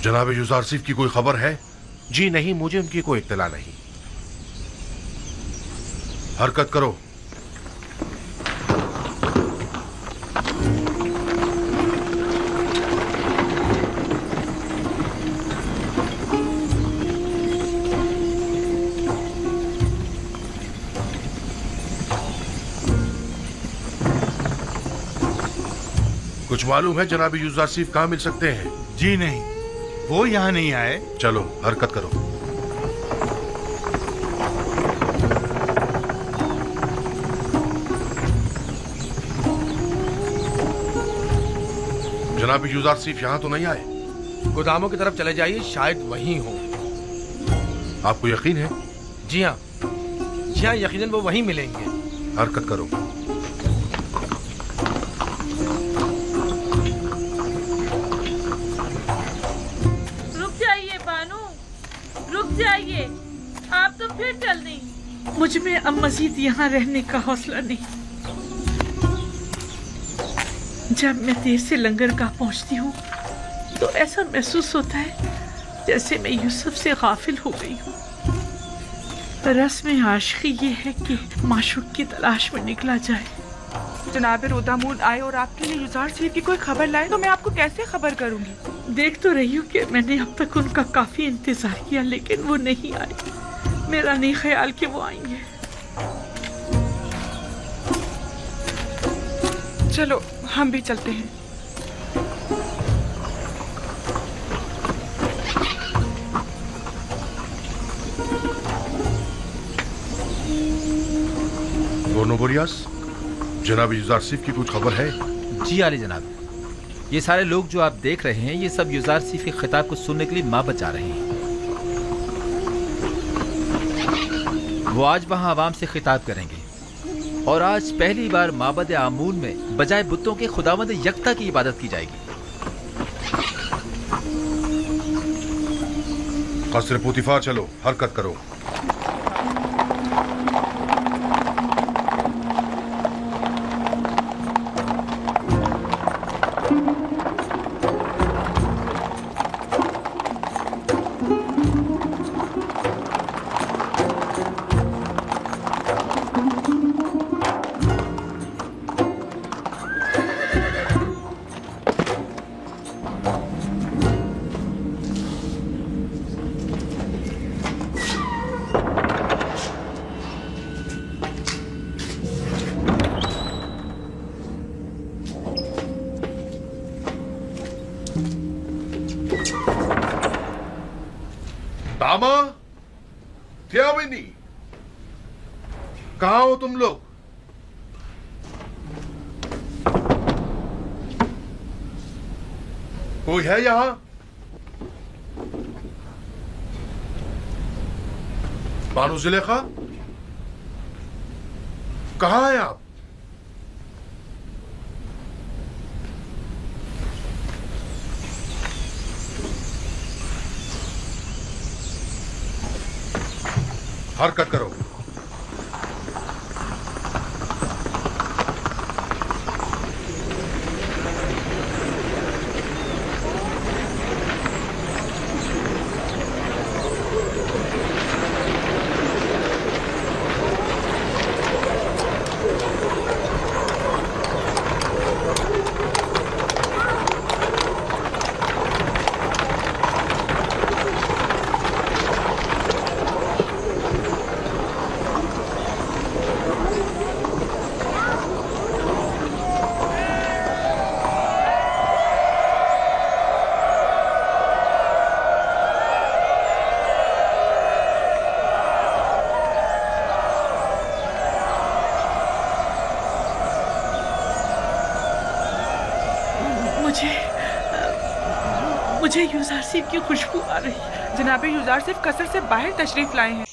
जनाब यूजारसिफ की कोई खबर है? जी नहीं, मुझे उनकी कोई इत्तला नहीं। हरकत करो। कुछ मालूम है जनाब यूजारसिफ कहाँ मिल सकते हैं? जी नहीं, वो यहाँ नहीं आए। चलो हरकत करो। जनाब यूजारसिफ यहाँ तो नहीं आए? गोदामों की तरफ चले जाइए, शायद वहीं हो। आपको यकीन है? जी हाँ, यकीनन वो वहीं मिलेंगे। हरकत करो। जाइए, आप तो फिर चल दी। मुझ में अब मजीद यहाँ रहने का हौसला नहीं। जब मैं देर से लंगरगाह पहुँचती हूँ तो ऐसा महसूस होता है जैसे मैं यूसुफ से गाफिल हो गई हूँ। रस्म आशिकी ये है कि माशूक की तलाश में निकला जाए। जनाब रोदामून आए और आपके लिए यूजारसिफ की कोई खबर लाए तो मैं आपको कैसे खबर करूंगी? देख तो रही हूँ कि मैंने अब तक उनका काफी इंतजार किया, लेकिन वो नहीं आए। मेरा नहीं ख्याल कि वो आएंगे। चलो हम भी चलते हैं। बोरियास, जनाब यूजारसिफ की कुछ खबर है? जी आले जनाब, ये सारे लोग जो आप देख रहे हैं ये सब यूजारसिफ के खिताब को सुनने के लिए माबद जा रहे हैं। वो आज वहां आवाम से खिताब करेंगे और आज पहली बार माबद आमून में बजाय बुतों के खुदावंद यकता की इबादत की जाएगी। कसर पुतिफार चलो, हरकत करो। दामा, क्या बनी? कहाँ हो तुम लोग? कोई है यहाँ? बानो जुलेखा, कहाँ हैं आप? हरकत करो। मुझे यूजारसिफ की खुशबू आ रही है। जनाब यूजारसिफ कसर से बाहर तशरीफ लाए हैं।